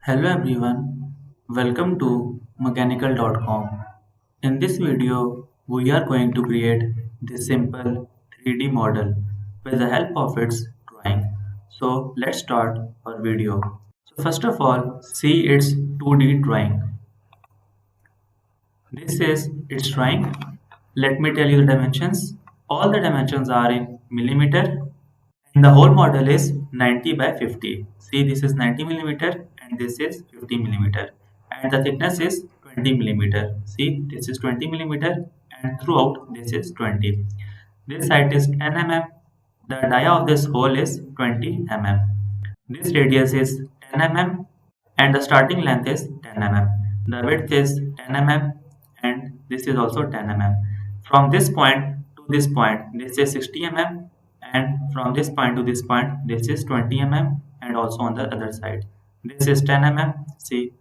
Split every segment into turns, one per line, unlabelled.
Hello everyone, welcome to mechanical.com. In this video, we are going to create this simple 3D model with the help of its drawing. So let's start our video. So first of all, see its 2D drawing. This is its drawing. Let me tell you the dimensions. All the dimensions are in millimeter and the whole model is 90 by 50. See, this is 90 millimeter and this is 50 millimeter and the thickness is 20 millimeter. See, this is 20 millimeter and throughout this is 20. This side is 10 mm. The dia of this hole is 20 mm. This radius is 10 mm and the starting length is 10 mm. The width is 10 mm and this is also 10 mm. From this point to this point, this is 60 mm and from this point to this point, this is 20 mm and also on the other side. This is 10 mm, see,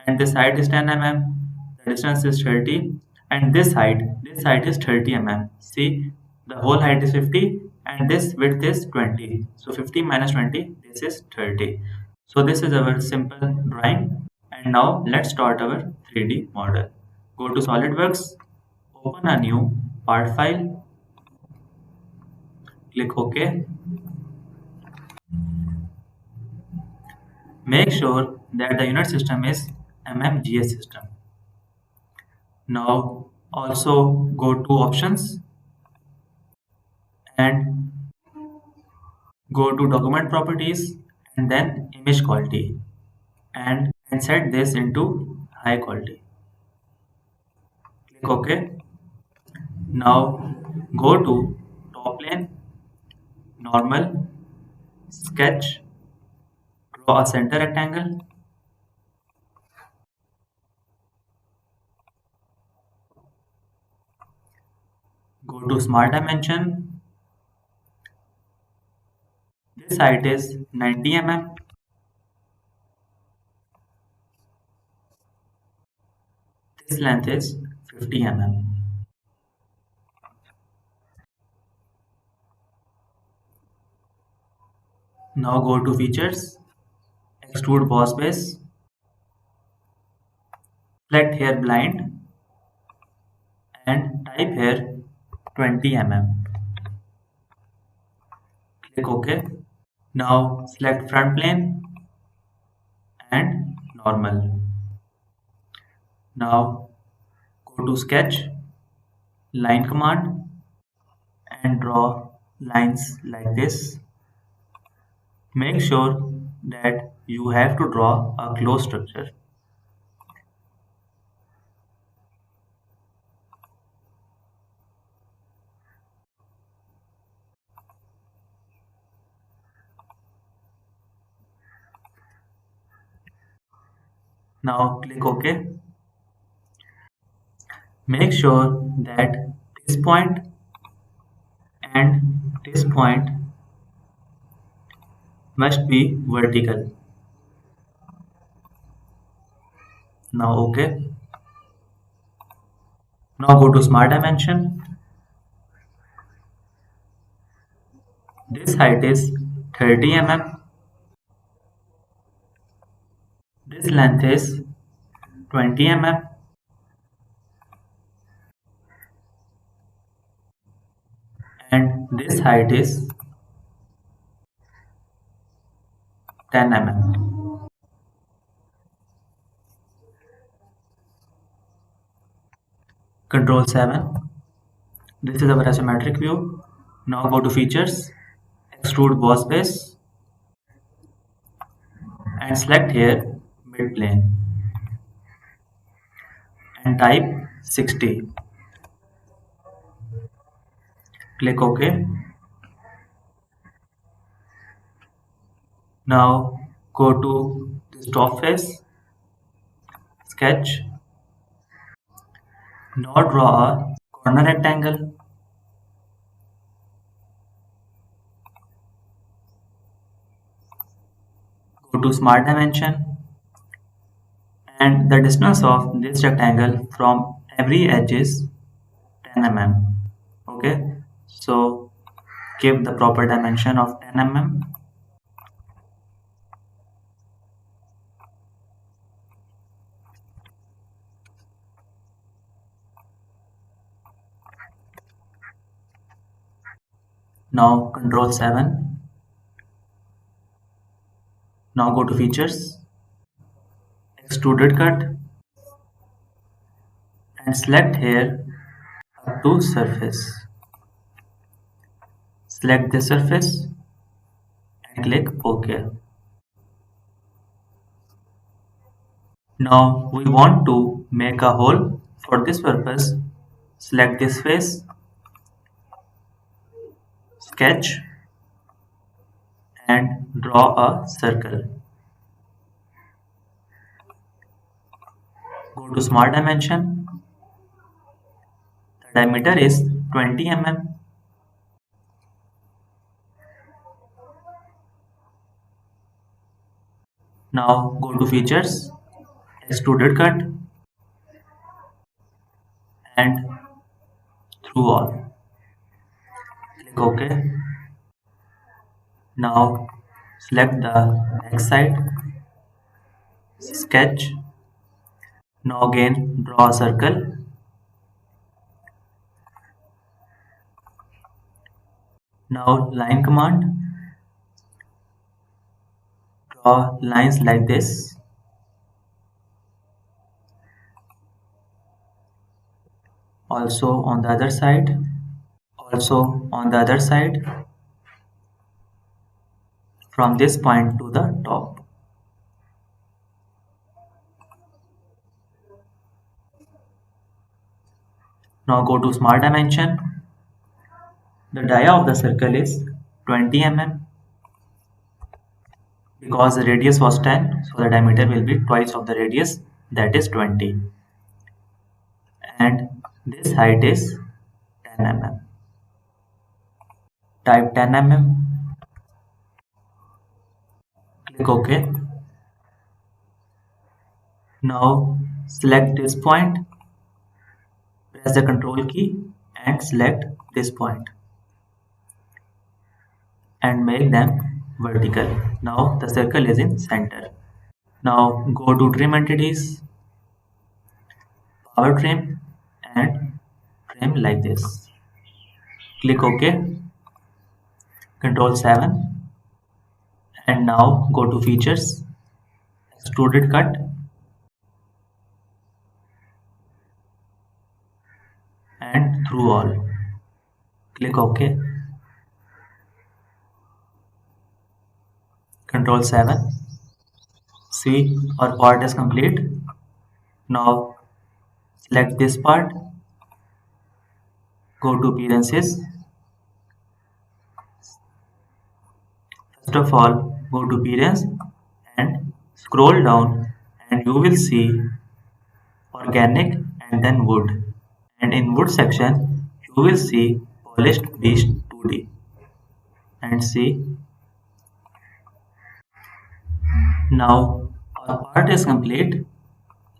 and this height is 10 mm, the distance is 30 and this height is 30 mm. See, the whole height is 50 and this width is 20. So 50 minus 20, this is 30. So this is our simple drawing and now let's start our 3D model. Go to Solidworks, open a new part file, click OK. Make sure that the unit system is mmgs system. Now also go to options and go to document properties and then image quality and set this into high quality. Click OK. Now go to top plane, normal, sketch, draw a center rectangle, go to smart dimension. This height is 90 mm. This length is 50 mm. Now go to features, extrude boss base, select here blind and type here 20 mm. Click OK. Now select front plane and normal. Now go to sketch, line command and draw lines like this. Make sure that you have to draw a closed structure. Now click OK. Make sure that this point and this point must be vertical. Now OK. Now go to smart dimension. This height is 30 mm. This length is 20 mm and this height is 10 mm. Control 7. This is our isometric view. Now go to features, extrude boss base and select here mid plane and type 60. Click OK. Now go to this top face, sketch. Now draw a corner rectangle. Go to smart dimension and the distance of this rectangle from every edge is 10 mm. Okay, so give the proper dimension of 10 mm. Now Control 7. Now go to Features, Extruded Cut, and select here up to Surface. Select the surface and click OK. Now we want to make a hole. For this purpose, select this face, sketch, and draw a circle. Go to Smart Dimension. The diameter is 20 mm. Now go to Features, Extruded Cut, and Through All. Click OK. Now select the X side, sketch. Now again draw a circle. Now line command, draw lines like this. Also on the other side. Also on the other side. From this point to the top. Now go to Smart Dimension. The dia of the circle is 20 mm. Because the radius was 10, so the diameter will be twice of the radius, that is 20. And this height is 10 mm. Type 10 mm. Click OK. Now select this point. Press the Control key and select this point. And make them vertical. Now the circle is in center. Now go to Trim Entities, Power Trim, and trim like this. Click OK. Control 7. And now go to Features, Extruded Cut, and Through All. Click OK. Control 7. See, our part is complete. Now select this part. Go to Appearances. First of all, go to Appearance and scroll down, and you will see Organic and then Wood. And in Wood section, you will see Polished Beach 2D. And see, now our part is complete.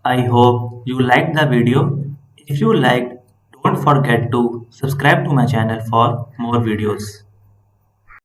I hope you liked the video. If you liked, don't forget to subscribe to my channel for more videos.